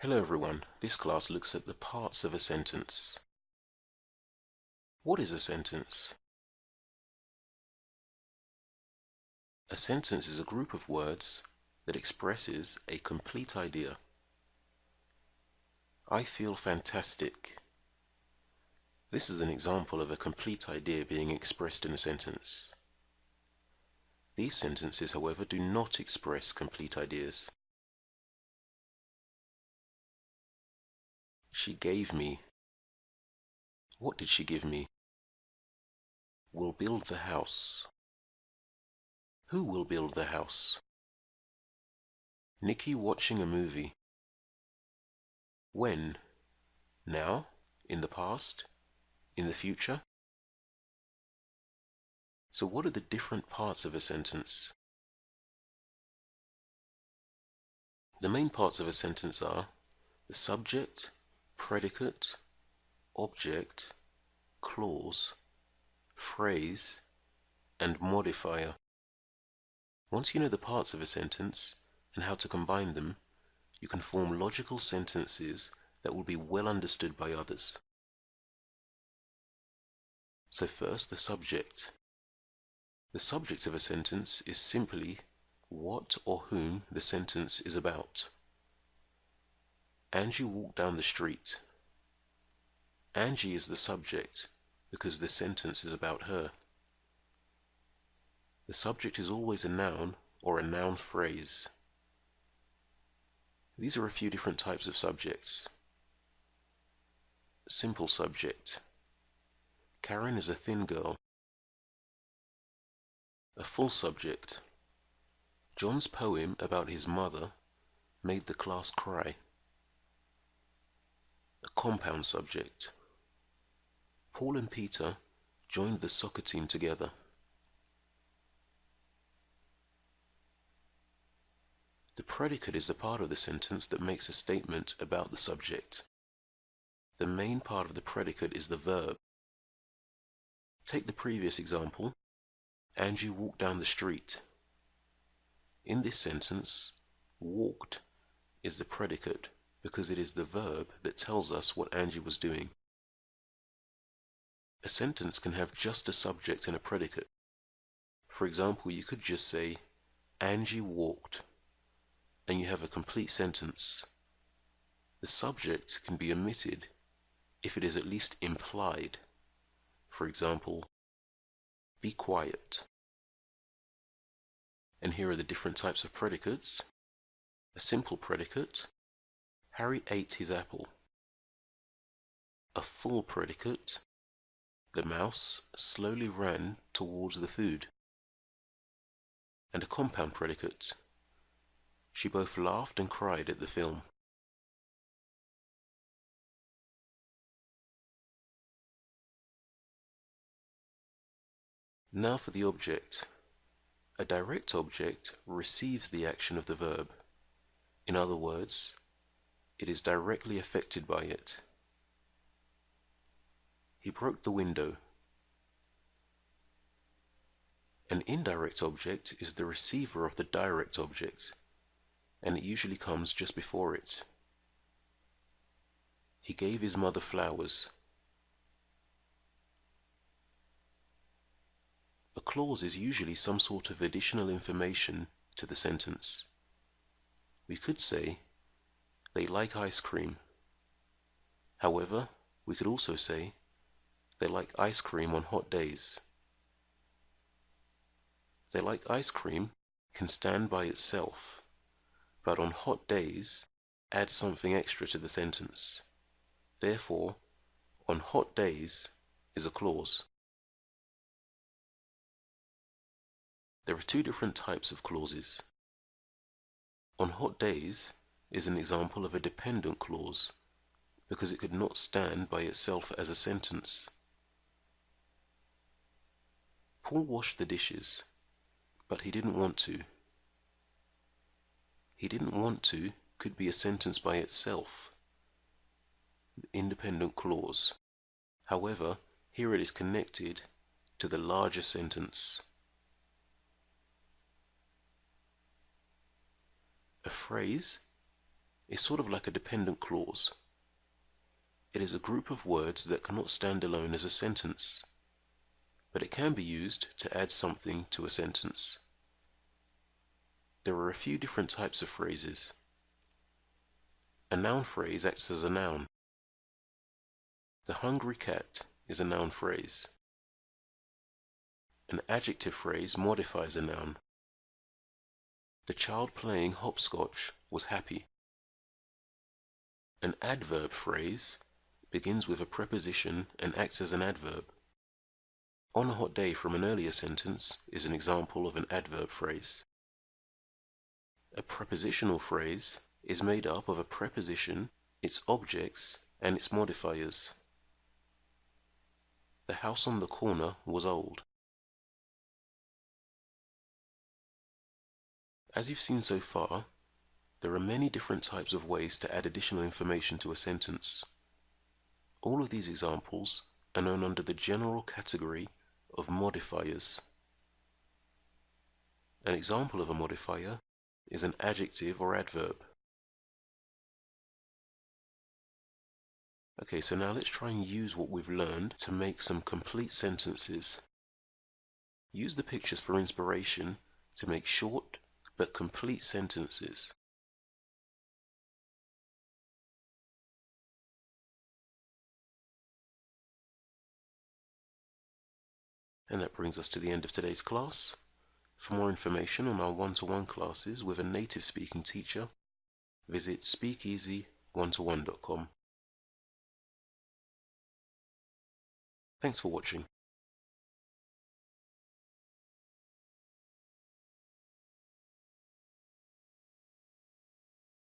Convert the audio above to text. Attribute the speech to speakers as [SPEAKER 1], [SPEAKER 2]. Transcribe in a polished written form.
[SPEAKER 1] Hello everyone, this class looks at the parts of a sentence. What is a sentence? A sentence is a group of words that expresses a complete idea. I feel fantastic. This is an example of a complete idea being expressed in a sentence. These sentences, however, do not express complete ideas. She gave me. What did she give me? We'll build the house. Who will build the house? Nikki watching a movie. When? Now? In the past? In the future? So what are the different parts of a sentence? The main parts of a sentence are the subject, predicate, object, clause, phrase, and modifier. Once you know the parts of a sentence and how to combine them, you can form logical sentences that will be well understood by others. So first, the subject. The subject of a sentence is simply what or whom the sentence is about. Angie walked down the street. Angie is the subject because the sentence is about her. The subject is always a noun or a noun phrase. These are a few different types of subjects. Simple subject. Karen is a thin girl. A full subject. John's poem about his mother made the class cry. A compound subject. Paul and Peter joined the soccer team together. The predicate is the part of the sentence that makes a statement about the subject. The main part of the predicate is the verb. Take the previous example. Angie walked down the street. In this sentence, walked is the predicate because it is the verb that tells us what Angie was doing. A sentence can have just a subject and a predicate. For example, you could just say, Angie walked, and you have a complete sentence. The subject can be omitted if it is at least implied. For example, be quiet. And here are the different types of predicates. A simple predicate, Harry ate his apple. A full predicate, the mouse slowly ran towards the food. And a compound predicate, she both laughed and cried at the film. Now for the object. A direct object receives the action of the verb. In other words, it is directly affected by it. He broke the window. An indirect object is the receiver of the direct object, and it usually comes just before it. He gave his mother flowers. A clause is usually some sort of additional information to the sentence. We could say, they like ice cream. However, we could also say, they like ice cream on hot days. They like ice cream can stand by itself, but on hot days, add something extra to the sentence. Therefore, on hot days is a clause. There are two different types of clauses. On hot days is an example of a dependent clause because it could not stand by itself as a sentence. Paul washed the dishes, but he didn't want to. He didn't want to could be a sentence by itself, an independent clause. However, here it is connected to the larger sentence. A phrase is sort of like a dependent clause. It is a group of words that cannot stand alone as a sentence, but it can be used to add something to a sentence. There are a few different types of phrases. A noun phrase acts as a noun. The hungry cat is a noun phrase. An adjective phrase modifies a noun. The child playing hopscotch was happy. An adverb phrase begins with a preposition and acts as an adverb. On a hot day from an earlier sentence is an example of an adverb phrase. A prepositional phrase is made up of a preposition, its objects, and its modifiers. The house on the corner was old. As you've seen so far, there are many different types of ways to add additional information to a sentence. All of these examples are known under the general category of modifiers. An example of a modifier is an adjective or adverb. Okay, so now let's try and use what we've learned to make some complete sentences. Use the pictures for inspiration to make short but complete sentences. And that brings us to the end of today's class. For more information on our one-to-one classes with a native speaking teacher, visit speakeasy1to1.com. Thanks for watching.